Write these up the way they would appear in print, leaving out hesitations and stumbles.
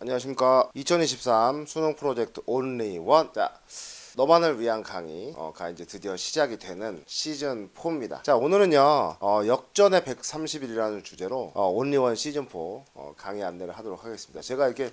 안녕하십니까. 2023 수능 프로젝트 온리 원. 자, 너만을 위한 강의가 이제 드디어 시작이 되는 시즌 4입니다. 자, 오늘은요, 역전의 130일이라는 주제로 온리원 시즌 4 강의 안내를 하도록 하겠습니다. 제가 이렇게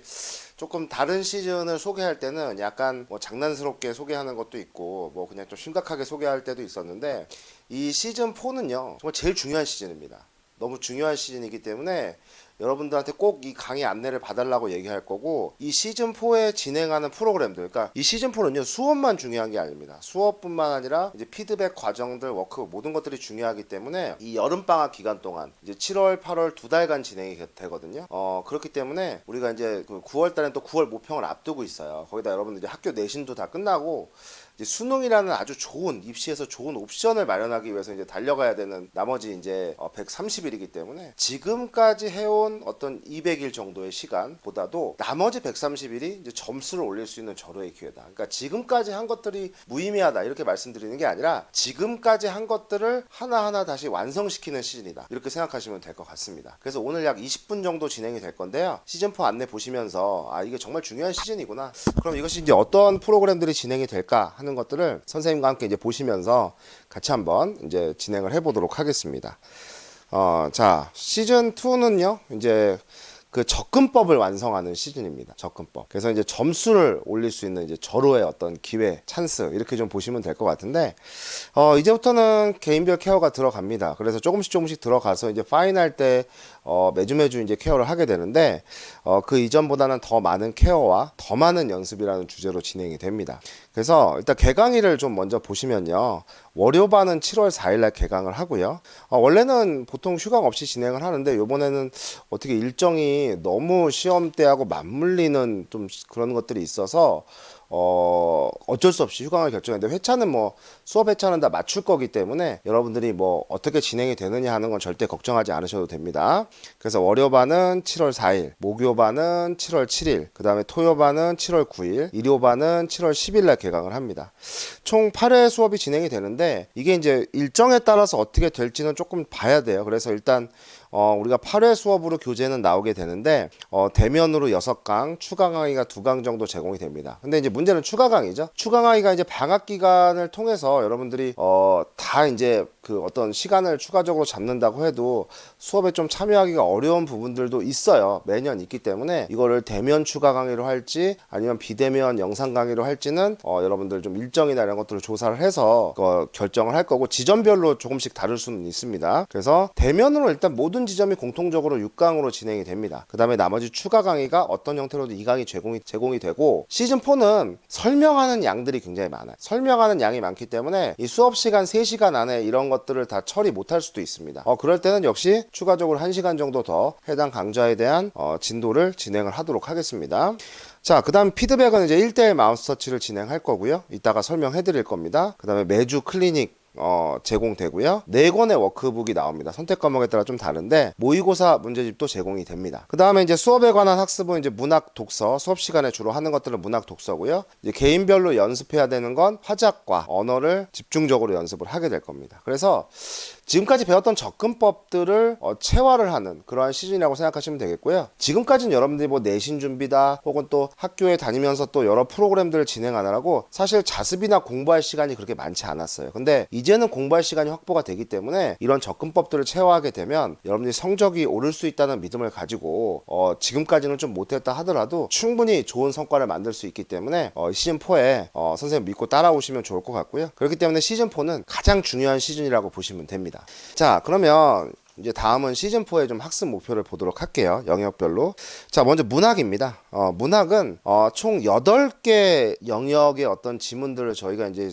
조금 다른 시즌을 소개할 때는 약간 뭐 장난스럽게 소개하는 것도 있고 뭐 그냥 좀 심각하게 소개할 때도 있었는데, 이 시즌 4는요, 정말 제일 중요한 시즌입니다. 너무 중요한 시즌이기 때문에 여러분들한테 꼭 이 강의 안내를 봐달라고 얘기할 거고, 이 시즌4에 진행하는 프로그램들, 그러니까 이 시즌4는요 수업만 중요한 게 아닙니다. 수업뿐만 아니라 이제 피드백 과정들, 워크 모든 것들이 중요하기 때문에 이 여름방학 기간 동안 이제 7월 8월 2달간 진행이 되거든요. 그렇기 때문에 우리가 이제 그 9월 달엔 또 9월 모평을 앞두고 있어요. 거기다 여러분들 이제 학교 내신도 다 끝나고 이제 수능이라는 아주 좋은, 입시에서 좋은 옵션을 마련하기 위해서 이제 달려가야 되는 나머지 이제 130일이기 때문에 지금까지 해온 어떤 200일 정도의 시간보다도 나머지 130일이 이제 점수를 올릴 수 있는 절호의 기회다. 그러니까 지금까지 한 것들이 무의미하다 이렇게 말씀드리는 게 아니라 지금까지 한 것들을 하나하나 다시 완성시키는 시즌이다, 이렇게 생각하시면 될 것 같습니다. 그래서 오늘 약 20분 정도 진행이 될 건데요. 시즌4 안내 보시면서 이게 정말 중요한 시즌이구나, 그럼 이것이 이제 어떤 프로그램들이 진행이 될까 하는 것들을 선생님과 함께 이제 보시면서 같이 한번 이제 진행을 해보도록 하겠습니다. 자, 시즌 2는요, 이제 그 접근법을 완성하는 시즌입니다. 접근법. 그래서 이제 점수를 올릴 수 있는 이제 절호의 어떤 기회, 찬스, 이렇게 좀 보시면 될 것 같은데, 이제부터는 개인별 케어가 들어갑니다. 그래서 조금씩 들어가서 이제 파인할 때 매주 이제 케어를 하게 되는데, 그 이전보다는 더 많은 케어와 더 많은 연습이라는 주제로 진행이 됩니다. 그래서 일단 개강일을 좀 먼저 보시면요, 월요반은 7월 4일날 개강을 하고요. 원래는 보통 휴강 없이 진행을 하는데 요번에는 어떻게 일정이 너무 시험 때하고 맞물리는 좀 그런 것들이 있어서 어쩔 수 없이 휴강을 결정했는데, 회차는 뭐 수업 회차는 다 맞출 거기 때문에 여러분들이 뭐 어떻게 진행이 되느냐 하는 건 절대 걱정하지 않으셔도 됩니다. 그래서 월요반은 7월 4일, 목요반은 7월 7일, 그 다음에 토요반은 7월 9일, 일요반은 7월 10일 날 개강을 합니다. 총 8회 수업이 진행이 되는데, 이게 이제 일정에 따라서 어떻게 될지는 조금 봐야 돼요. 그래서 일단 우리가 8회 수업으로 교재는 나오게 되는데, 대면으로 6강, 추가 강의가 2강 정도 제공이 됩니다. 근데 이제 문제는 추가 강의죠. 추가 강의가 이제 방학 기간을 통해서 여러분들이 다 이제 그 어떤 시간을 추가적으로 잡는다고 해도 수업에 좀 참여하기가 어려운 부분들도 있어요. 매년 있기 때문에 이거를 대면 추가 강의로 할지 아니면 비대면 영상 강의로 할지는 여러분들 좀 일정이나 이런 것들을 조사를 해서 결정을 할 거고, 지점별로 조금씩 다를 수는 있습니다. 그래서 대면으로 일단 모든 지점이 공통적으로 6강으로 진행이 됩니다. 그 다음에 나머지 추가 강의가 어떤 형태로도 2강이 제공이 되고, 시즌4는 설명하는 양들이 굉장히 많아요. 설명하는 양이 많기 때문에 이 수업 시간 3시간 안에 이런 것들을 다 처리 못할 수도 있습니다. 그럴 때는 역시 추가적으로 1시간 정도 더 해당 강좌에 대한 진도를 진행을 하도록 하겠습니다. 자, 그 다음 피드백은 이제 1대1 마우스 터치를 진행할 거고요. 이따가 설명해 드릴 겁니다. 그 다음에 매주 클리닉 제공되고요. 4권의 워크북이 나옵니다. 선택 과목에 따라 좀 다른데 모의고사 문제집도 제공이 됩니다. 그 다음에 이제 수업에 관한 학습은 이제 문학 독서, 수업 시간에 주로 하는 것들은 문학 독서고요. 이제 개인별로 연습해야 되는 건 화작과 언어를 집중적으로 연습을 하게 될 겁니다. 그래서 지금까지 배웠던 접근법들을 체화를 하는 그러한 시즌이라고 생각하시면 되겠고요. 지금까지는 여러분들이 뭐 내신 준비다 혹은 또 학교에 다니면서 또 여러 프로그램들을 진행하느라고 사실 자습이나 공부할 시간이 그렇게 많지 않았어요. 근데 이제는 공부할 시간이 확보가 되기 때문에 이런 접근법들을 체화하게 되면 여러분들이 성적이 오를 수 있다는 믿음을 가지고 지금까지는 좀 못했다 하더라도 충분히 좋은 성과를 만들 수 있기 때문에 시즌4에 선생님 믿고 따라오시면 좋을 것 같고요. 그렇기 때문에 시즌4는 가장 중요한 시즌이라고 보시면 됩니다. 자, 그러면 이제 다음은 시즌4의 좀 학습 목표를 보도록 할게요. 영역별로. 자, 먼저 문학입니다. 문학은 총 8개 영역의 어떤 지문들을 저희가 이제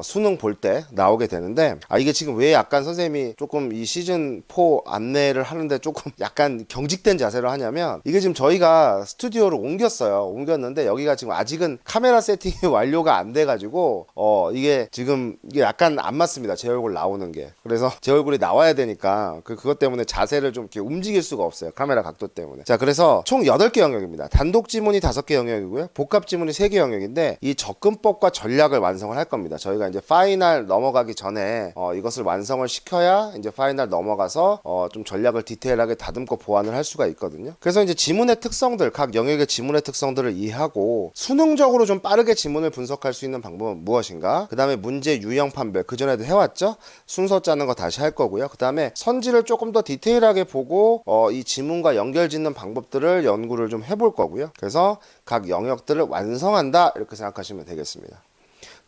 수능 볼 때 나오게 되는데, 이게 지금 왜 약간 선생님이 조금 이 시즌4 안내를 하는데 조금 약간 경직된 자세로 하냐면, 이게 지금 저희가 스튜디오를 옮겼는데 여기가 지금 아직은 카메라 세팅이 완료가 안 돼가지고 이게 지금 이게 약간 안 맞습니다. 제 얼굴 나오는 게. 그래서 제 얼굴이 나와야 되니까 그것 때문에 자세를 좀 이렇게 움직일 수가 없어요. 카메라 각도 때문에. 자, 그래서 총 8개 영역입니다. 단독 지문이 5개 영역이고요. 복합 지문이 3개 영역인데 이 접근법과 전략을 완성을 할 겁니다. 저희가 이제 파이널 넘어가기 전에 이것을 완성을 시켜야 이제 파이널 넘어가서 좀 전략을 디테일하게 다듬고 보완을 할 수가 있거든요. 그래서 이제 지문의 특성들, 각 영역의 지문의 특성들을 이해하고 수능적으로 좀 빠르게 지문을 분석할 수 있는 방법은 무엇인가? 그 다음에 문제 유형 판별, 그전에도 해왔죠? 순서 짜는 거 다시 할 거고요. 그 다음에 선지를 조금 더 디테일하게 보고 이 지문과 연결 짓는 방법들을 연구를 좀 해볼 거고요. 그래서 각 영역들을 완성한다, 이렇게 생각하시면 되겠습니다.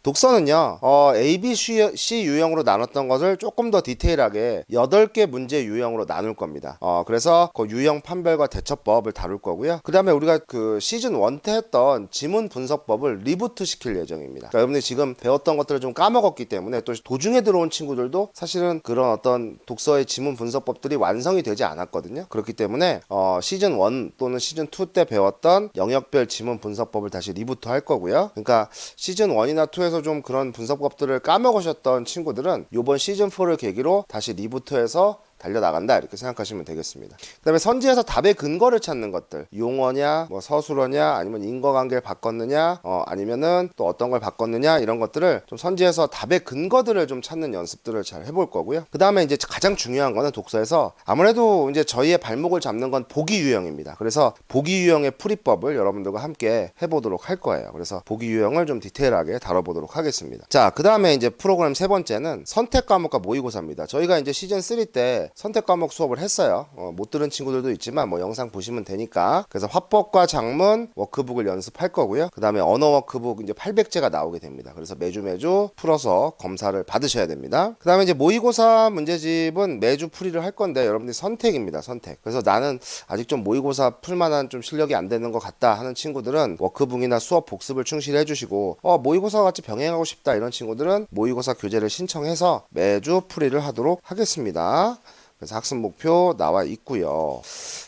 독서는요, A, B, C 유형으로 나눴던 것을 조금 더 디테일하게 8개 문제 유형으로 나눌 겁니다. 그래서 그 유형 판별과 대처법을 다룰 거고요. 그 다음에 우리가 그 시즌 1 때 했던 지문 분석법을 리부트 시킬 예정입니다. 그러니까 여러분들이 지금 배웠던 것들을 좀 까먹었기 때문에 또 도중에 들어온 친구들도 사실은 그런 어떤 독서의 지문 분석법들이 완성이 되지 않았거든요. 그렇기 때문에 시즌 1 또는 시즌 2 때 배웠던 영역별 지문 분석법을 다시 리부트 할 거고요. 그러니까 시즌 1이나 2에 좀 그런 분석법들을 까먹으셨던 친구들은 이번 시즌4를 계기로 다시 리부트해서 달려나간다, 이렇게 생각하시면 되겠습니다. 그 다음에 선지에서 답의 근거를 찾는 것들, 용어냐 뭐 서술어냐 아니면 인과관계를 바꿨느냐 아니면은 또 어떤 걸 바꿨느냐, 이런 것들을 좀 선지에서 답의 근거들을 좀 찾는 연습들을 잘 해볼 거고요. 그 다음에 이제 가장 중요한 거는 독서에서 아무래도 이제 저희의 발목을 잡는 건 보기 유형입니다. 그래서 보기 유형의 풀이법을 여러분들과 함께 해보도록 할 거예요. 그래서 보기 유형을 좀 디테일하게 다뤄보도록 하겠습니다. 자, 그 다음에 이제 프로그램 세 번째는 선택 과목과 모의고사입니다. 저희가 이제 시즌 3 때 선택 과목 수업을 했어요. 못 들은 친구들도 있지만 뭐 영상 보시면 되니까. 그래서 화법과 작문 워크북을 연습할 거고요. 그 다음에 언어 워크북 이제 800제가 나오게 됩니다. 그래서 매주 풀어서 검사를 받으셔야 됩니다. 그 다음에 이제 모의고사 문제집은 매주 풀이를 할 건데 여러분들이 선택입니다. 선택. 그래서 나는 아직 좀 모의고사 풀만한 좀 실력이 안 되는 것 같다 하는 친구들은 워크북이나 수업 복습을 충실히 해주시고 모의고사 같이 병행하고 싶다 이런 친구들은 모의고사 교재를 신청해서 매주 풀이를 하도록 하겠습니다. 그래서 학습 목표 나와 있고요.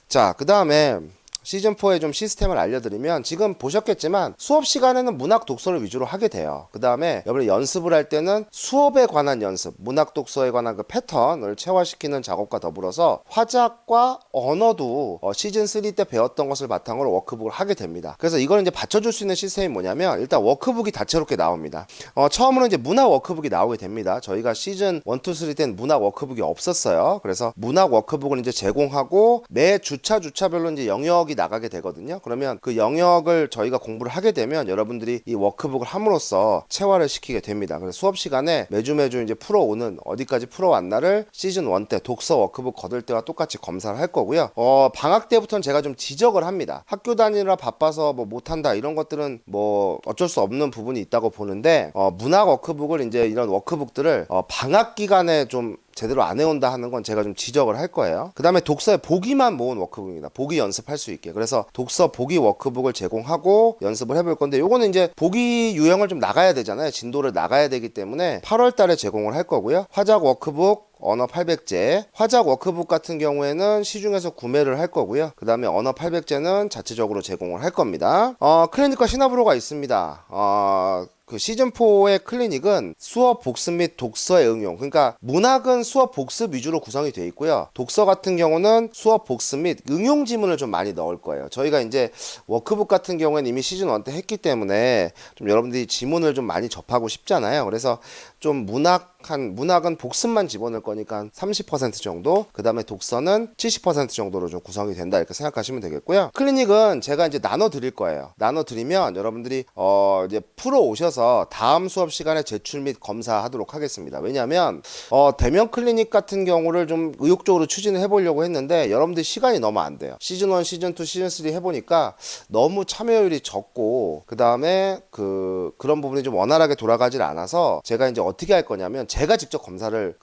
자, 그 다음에 시즌4의 좀 시스템을 알려드리면 지금 보셨겠지만 수업 시간에는 문학 독서를 위주로 하게 돼요. 그 다음에 여러분이 연습을 할 때는 수업에 관한 연습, 문학 독서에 관한 그 패턴을 체화시키는 작업과 더불어서 화작과 언어도 시즌3 때 배웠던 것을 바탕으로 워크북을 하게 됩니다. 그래서 이걸 이제 받쳐줄 수 있는 시스템이 뭐냐면 일단 워크북이 다채롭게 나옵니다. 처음으로 이제 문학 워크북이 나오게 됩니다. 저희가 시즌 1, 2, 3 때는 문학 워크북이 없었어요. 그래서 문학 워크북을 이제 제공하고 매 주차별로 이제 영역이 나가게 되거든요. 그러면 그 영역을 저희가 공부를 하게 되면 여러분들이 이 워크북을 함으로써 체화를 시키게 됩니다. 그래서 수업 시간에 매주 이제 풀어오는 어디까지 풀어왔나를 시즌 1 때 독서 워크북 거둘 때와 똑같이 검사를 할 거고요. 방학 때부터는 제가 좀 지적을 합니다. 학교 다니느라 바빠서 뭐 못한다 이런 것들은 뭐 어쩔 수 없는 부분이 있다고 보는데 문학 워크북을 이제 이런 워크북들을 방학 기간에 좀 제대로 안 해온다 하는 건 제가 좀 지적을 할 거예요. 그 다음에 독서에 보기만 모은 워크북입니다. 보기 연습할 수 있게. 그래서 독서 보기 워크북을 제공하고 연습을 해볼 건데 요거는 이제 보기 유형을 좀 나가야 되잖아요. 진도를 나가야 되기 때문에 8월 달에 제공을 할 거고요. 화작 워크북 언어 800제, 화작 워크북 같은 경우에는 시중에서 구매를 할 거고요. 그 다음에 언어 800제는 자체적으로 제공을 할 겁니다. 클리닉과 시나브로가 있습니다. 그 시즌4의 클리닉은 수업 복습 및 독서의 응용, 그러니까 문학은 수업 복습 위주로 구성이 되어 있고요. 독서 같은 경우는 수업 복습 및 응용 지문을 좀 많이 넣을 거예요. 저희가 이제 워크북 같은 경우에는 이미 시즌1 때 했기 때문에 좀 여러분들이 지문을 좀 많이 접하고 싶잖아요. 그래서 좀 문학은 복습만 집어넣을 거니까 30% 정도, 그 다음에 독서는 70% 정도로 좀 구성이 된다, 이렇게 생각하시면 되겠고요. 클리닉은 제가 이제 나눠 드릴 거예요. 나눠 드리면 여러분들이 이제 풀어 오셔서 다음 수업 시간에 제출 및 검사하도록 하겠습니다. 왜냐하면 대면 클리닉 같은 경우를 좀 의욕적으로 추진을 해보려고 했는데 여러분들이 시간이 너무 안 돼요. 시즌1, 시즌2, 시즌3 해보니까 너무 참여율이 적고 그 다음에 그런 부분이 좀 원활하게 돌아가질 않아서 제가 이제 어떻게 할 거냐면 제가 직접 검사를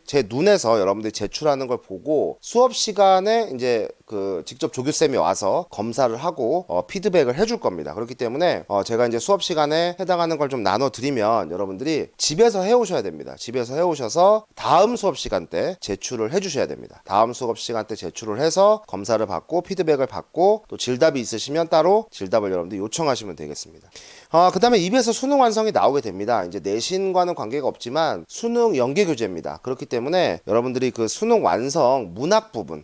제 눈에서 여러분들이 제출하는 걸 보고 수업 시간에 이제 직접 조교쌤이 와서 검사를 하고 피드백을 해줄 겁니다. 그렇기 때문에 제가 이제 수업 시간에 해당 해당하는 걸 좀 나눠 드리면 여러분들이 집에서 해오셔야 됩니다. 집에서 해오셔서 다음 수업 시간 때 제출을 해주셔야 됩니다. 다음 수업 시간 때 제출을 해서 검사를 받고 피드백을 받고 또 질답이 있으시면 따로 질답을 여러분들 요청하시면 되겠습니다. 그 다음에 입에서 수능 완성이 나오게 됩니다. 이제 내신과는 관계가 없지만 수능 연계 교재입니다. 그렇기 때문에 여러분들이 그 수능 완성 문학 부분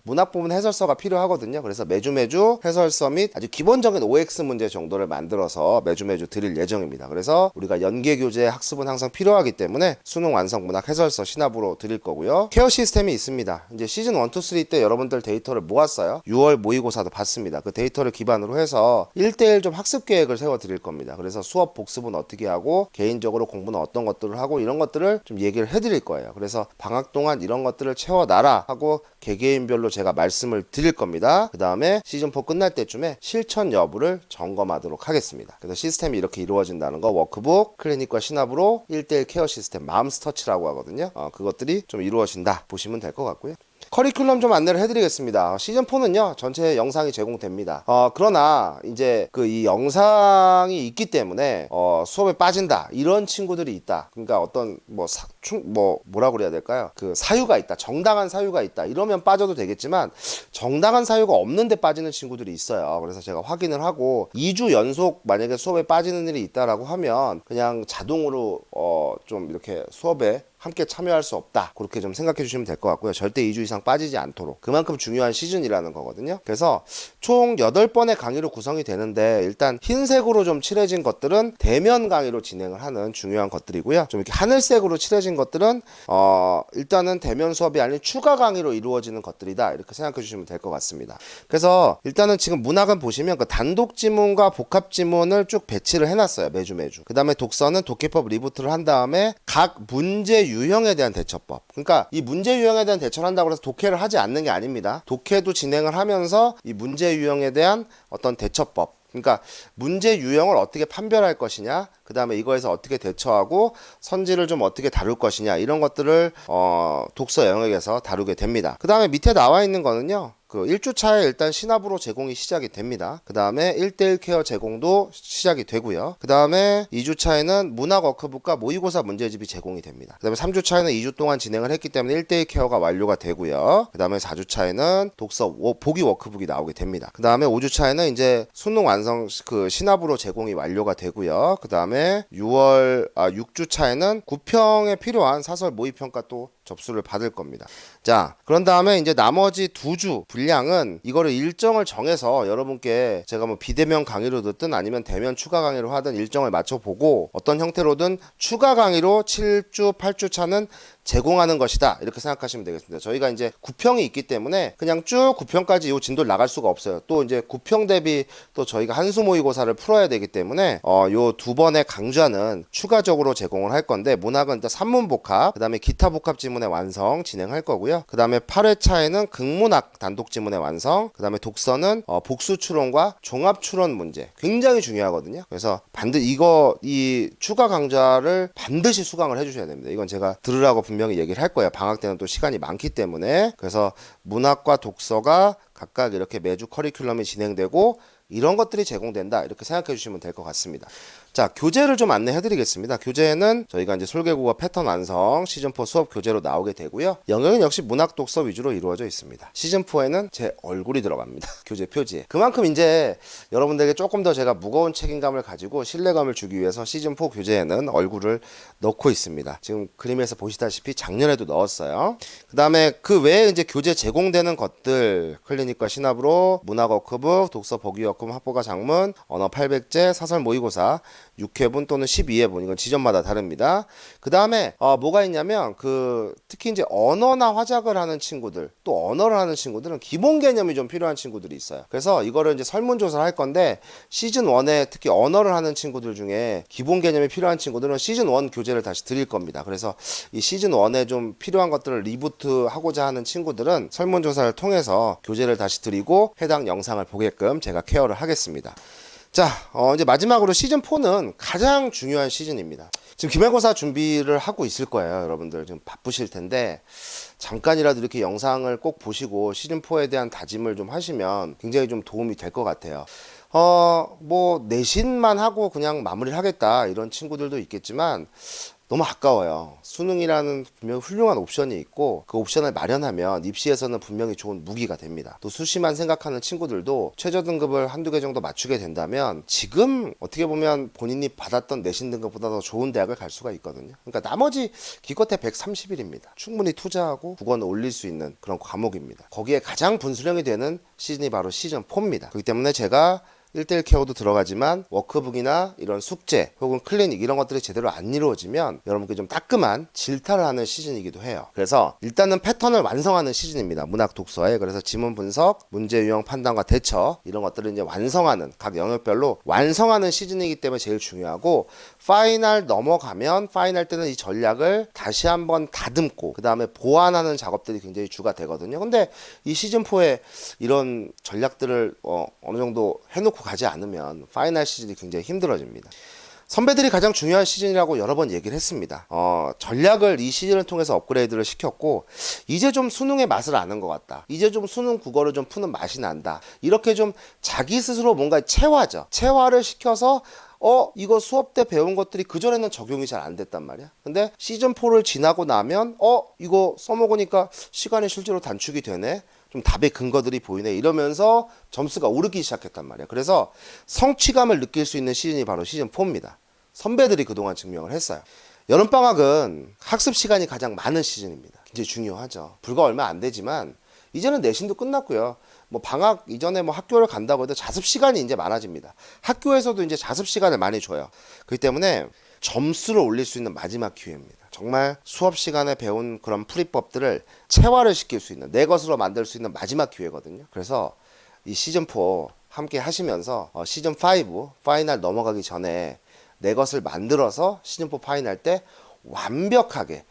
해설서가 필요하거든요. 그래서 매주 해설서 및 아주 기본적인 OX 문제 정도를 만들어서 매주 드릴 예정입니다. 그래서 우리가 연계 교재 학습은 항상 필요하기 때문에 수능 완성 문학 해설서 시납으로 드릴 거고요. 케어 시스템이 있습니다. 이제 시즌 1, 2, 3 때 여러분들 데이터를 모았어요. 6월 모의고사도 봤습니다. 그 데이터를 기반으로 해서 1대1 좀 학습 계획을 세워 드릴 겁니다. 그래서 수업 복습은 어떻게 하고 개인적으로 공부는 어떤 것들을 하고 이런 것들을 좀 얘기를 해 드릴 거예요. 그래서 방학 동안 이런 것들을 채워놔라 하고 개개인별로 제가 말씀을 드릴 겁니다. 그 다음에 시즌4 끝날 때쯤에 실천 여부를 점검하도록 하겠습니다. 그래서 시스템이 이렇게 이루어진다는 거 워크북, 클리닉과 시납으로 1대1 케어 시스템 맘스터치라고 하거든요. 그것들이 좀 이루어진다 보시면 될 것 같고요. 커리큘럼 좀 안내를 해드리겠습니다. 시즌4는요 전체 영상이 제공됩니다. 그러나 이제 그 이 영상이 있기 때문에 수업에 빠진다 이런 친구들이 있다. 그러니까 어떤 뭐라고 그래야 될까요? 그 사유가 있다, 정당한 사유가 있다 이러면 빠져도 되겠지만 정당한 사유가 없는데 빠지는 친구들이 있어요. 그래서 제가 확인을 하고 2주 연속 만약에 수업에 빠지는 일이 있다라고 하면 그냥 자동으로 좀 이렇게 수업에 함께 참여할 수 없다. 그렇게 좀 생각해 주시면 될 것 같고요. 절대 2주 이상 빠지지 않도록. 그만큼 중요한 시즌이라는 거거든요. 그래서 총 8번의 강의로 구성이 되는데 일단 흰색으로 좀 칠해진 것들은 대면 강의로 진행을 하는 중요한 것들이고요. 좀 이렇게 하늘색으로 칠해진 것들은 일단은 대면 수업이 아닌 추가 강의로 이루어지는 것들이다. 이렇게 생각해 주시면 될 것 같습니다. 그래서 일단은 지금 문학은 보시면 그 단독 지문과 복합 지문을 쭉 배치를 해놨어요. 매주. 그 다음에 독서는 독해법 리부트를 한 다음에 각 문제 유형에 대한 대처법. 그러니까 이 문제 유형에 대한 대처를 한다고 해서 독해를 하지 않는 게 아닙니다. 독해도 진행을 하면서 이 문제 유형에 대한 어떤 대처법. 그러니까 문제 유형을 어떻게 판별할 것이냐, 그 다음에 이거에서 어떻게 대처하고 선지를 좀 어떻게 다룰 것이냐 이런 것들을 독서 영역에서 다루게 됩니다. 그 다음에 밑에 나와 있는 거는요. 그 1주차에 일단 시납으로 제공이 시작이 됩니다. 그 다음에 1대1 케어 제공도 시작이 되고요. 그 다음에 2주차에는 문학 워크북과 모의고사 문제집이 제공이 됩니다. 그 다음에 3주차에는 2주 동안 진행을 했기 때문에 1대1 케어가 완료가 되고요. 그 다음에 4주차에는 독서 보기 워크북이 나오게 됩니다. 그 다음에 5주차에는 이제 수능 완성 그 시납으로 제공이 완료가 되고요. 그 다음에 6주차에는 9평에 필요한 사설 모의평가 또 접수를 받을 겁니다. 자, 그런 다음에 이제 나머지 2주 분량은 이거를 일정을 정해서 여러분께 제가 뭐 비대면 강의로 듣든 아니면 대면 추가 강의로 하든 일정을 맞춰보고 어떤 형태로든 추가 강의로 7주, 8주 차는 제공하는 것이다. 이렇게 생각하시면 되겠습니다. 저희가 이제 9평이 있기 때문에 그냥 쭉 9평까지 이 진도를 나갈 수가 없어요. 또 이제 9평 대비 또 저희가 한수 모의고사를 풀어야 되기 때문에 요 2번의 강좌는 추가적으로 제공을 할 건데 문학은 일단 산문복합, 그 다음에 기타 복합 지문의 완성 진행할 거고요. 그 다음에 8회차에는 극문학 단독 지문의 완성, 그 다음에 독서는 복수 추론과 종합 추론 문제 굉장히 중요하거든요. 그래서 이 추가 강좌를 반드시 수강을 해주셔야 됩니다. 이건 제가 들으라고 분명히 얘기를 할 거예요. 방학 때는 또 시간이 많기 때문에. 그래서 문학과 독서가 각각 이렇게 매주 커리큘럼이 진행되고 이런 것들이 제공된다. 이렇게 생각해 주시면 될 것 같습니다. 자, 교재를 좀 안내해 드리겠습니다. 교재는 저희가 이제 솔개국어 패턴 완성 시즌4 수업 교재로 나오게 되고요. 영역은 역시 문학 독서 위주로 이루어져 있습니다. 시즌4에는 제 얼굴이 들어갑니다. 교재 표지에. 그만큼 이제 여러분들에게 조금 더 제가 무거운 책임감을 가지고 신뢰감을 주기 위해서 시즌4 교재에는 얼굴을 넣고 있습니다. 지금 그림에서 보시다시피 작년에도 넣었어요. 그 다음에 그 외에 이제 교재 제공되는 것들 클리닉과 시납으로 문학 워크북, 독서 보기 워크북, 학보가 장문, 언어 800제, 사설 모의고사 6회분 또는 12회분 이건 지점마다 다릅니다. 그 다음에 뭐가 있냐면 특히 이제 언어나 화작을 하는 친구들 또 언어를 하는 친구들은 기본 개념이 좀 필요한 친구들이 있어요. 그래서 이거를 이제 설문조사를 할 건데 시즌 1에 특히 언어를 하는 친구들 중에 기본 개념이 필요한 친구들은 시즌 1 교재를 다시 드릴 겁니다. 그래서 이 시즌 1에 좀 필요한 것들을 리부트 하고자 하는 친구들은 설문조사를 통해서 교재를 다시 드리고 해당 영상을 보게끔 제가 케어를 하겠습니다. 자, 이제 마지막으로 시즌4는 가장 중요한 시즌입니다. 지금 기말고사 준비를 하고 있을 거예요. 여러분들 지금 바쁘실 텐데 잠깐이라도 이렇게 영상을 꼭 보시고 시즌4에 대한 다짐을 좀 하시면 굉장히 좀 도움이 될 것 같아요. 뭐 내신만 하고 그냥 마무리를 하겠다 이런 친구들도 있겠지만 너무 아까워요. 수능이라는 분명히 훌륭한 옵션이 있고 그 옵션을 마련하면 입시에서는 분명히 좋은 무기가 됩니다. 또 수시만 생각하는 친구들도 최저 등급을 한두 개 정도 맞추게 된다면 지금 어떻게 보면 본인이 받았던 내신 등급보다 더 좋은 대학을 갈 수가 있거든요. 그러니까 나머지 기껏해 130일입니다. 충분히 투자하고 국어는 올릴 수 있는 그런 과목입니다. 거기에 가장 분수령이 되는 시즌이 바로 시즌4입니다. 그렇기 때문에 제가 1대1 케어도 들어가지만 워크북이나 이런 숙제 혹은 클리닉 이런 것들이 제대로 안 이루어지면 여러분께 좀 따끔한 질타를 하는 시즌이기도 해요. 그래서 일단은 패턴을 완성하는 시즌입니다. 문학 독서에. 그래서 지문 분석, 문제 유형 판단과 대처 이런 것들을 이제 완성하는 각 영역별로 완성하는 시즌이기 때문에 제일 중요하고 파이널 넘어가면 파이널 때는 이 전략을 다시 한번 다듬고 그 다음에 보완하는 작업들이 굉장히 주가 되거든요. 근데 이 시즌4에 이런 전략들을 어느 정도 해놓고 가지 않으면 파이널 시즌이 굉장히 힘들어집니다. 선배들이 가장 중요한 시즌이라고 여러 번 얘기를 했습니다. 전략을 이 시즌을 통해서 업그레이드를 시켰고 이제 좀 수능의 맛을 아는 것 같다. 이제 좀 수능 국어를 좀 푸는 맛이 난다. 이렇게 좀 자기 스스로 뭔가 체화죠. 체화를 시켜서 이거 수업 때 배운 것들이 그전에는 적용이 잘 안 됐단 말이야. 근데 시즌4를 지나고 나면 이거 써먹으니까 시간이 실제로 단축이 되네. 좀 답의 근거들이 보이네 이러면서 점수가 오르기 시작했단 말이야. 그래서 성취감을 느낄 수 있는 시즌이 바로 시즌4입니다. 선배들이 그동안 증명을 했어요. 여름방학은 학습 시간이 가장 많은 시즌입니다. 굉장히 중요하죠. 불과 얼마 안 되지만 이제는 내신도 끝났고요. 뭐 방학 이전에 뭐 학교를 간다고 해도 자습 시간이 이제 많아집니다. 학교에서도 이제 자습 시간을 많이 줘요. 그렇기 때문에 점수를 올릴 수 있는 마지막 기회입니다. 정말 수업 시간에 배운 그런 풀이법들을 체화를 시킬 수 있는 내 것으로 만들 수 있는 마지막 기회거든요. 그래서 이 시즌4 함께 하시면서 시즌5 파이널 넘어가기 전에 내 것을 만들어서 시즌4 파이널 때 완벽하게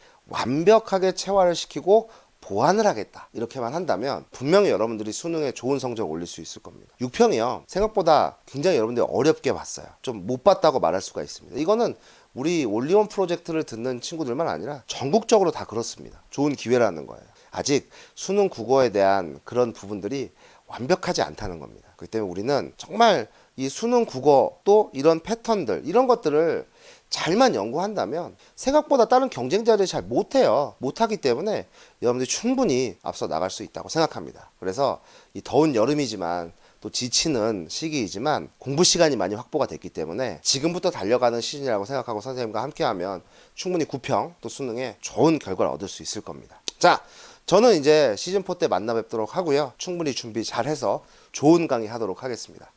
체화를 시키고 보완을 하겠다 이렇게만 한다면 분명히 여러분들이 수능에 좋은 성적을 올릴 수 있을 겁니다. 6평이요 생각보다 굉장히 여러분들이 어렵게 봤어요. 좀 못 봤다고 말할 수가 있습니다. 이거는 우리 올리원 프로젝트를 듣는 친구들만 아니라 전국적으로 다 그렇습니다. 좋은 기회라는 거예요. 아직 수능 국어에 대한 그런 부분들이 완벽하지 않다는 겁니다. 그렇기 때문에 우리는 정말 이 수능 국어 또 이런 패턴들 이런 것들을 잘만 연구한다면 생각보다 다른 경쟁자들이 잘 못해요. 못하기 때문에 여러분들이 충분히 앞서 나갈 수 있다고 생각합니다. 그래서 이 더운 여름이지만 또 지치는 시기이지만 공부 시간이 많이 확보가 됐기 때문에 지금부터 달려가는 시즌이라고 생각하고 선생님과 함께하면 충분히 구평 또 수능에 좋은 결과를 얻을 수 있을 겁니다. 자, 저는 이제 시즌4 때 만나 뵙도록 하고요. 충분히 준비 잘해서 좋은 강의 하도록 하겠습니다.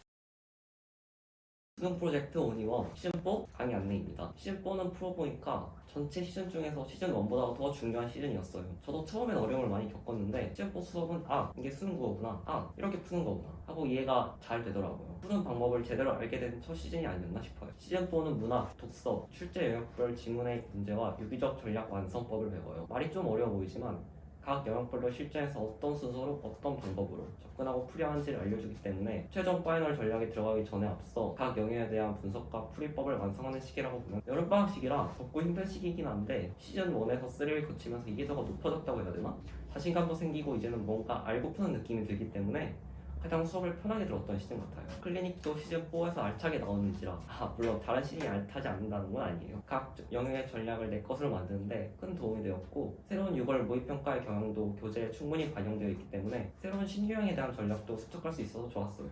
수능 프로젝트 온리원 시즌4 강의 안내입니다. 시즌4는 풀어보니까 전체 시즌 중에서 시즌1보다 더 중요한 시즌이었어요. 저도 처음엔 어려움을 많이 겪었는데 시즌4 수업은 이게 수능 국어구나, 이렇게 푸는 거구나 하고 이해가 잘 되더라고요. 푸는 방법을 제대로 알게 된 첫 시즌이 아니었나 싶어요. 시즌4는 문학, 독서, 출제 영역별 지문의 문제와 유기적 전략 완성법을 배워요. 말이 좀 어려워 보이지만 각 영역별로 실전에서 어떤 순서로 어떤 방법으로 접근하고 풀이해야 하는지를 알려주기 때문에 최종 파이널 전략에 들어가기 전에 앞서 각 영역에 대한 분석과 풀이법을 완성하는 시기라고 보면 여름방학 시기라 덥고 힘든 시기이긴 한데 시즌1에서 3를 거치면서 이해도가 높아졌다고 해야 되나? 자신감도 생기고 이제는 뭔가 알고 푸는 느낌이 들기 때문에 가장 수업을 편하게 들었던 시즌 같아요. 클리닉도 시즌4에서 알차게 나오는지라 물론 다른 시즌이 알차지 않는다는 건 아니에요. 각 영역의 전략을 내 것으로 만드는데 큰 도움이 되었고 새로운 6월 모의평가의 경향도 교재에 충분히 반영되어 있기 때문에 새로운 신규형에 대한 전략도 습득할 수 있어서 좋았어요.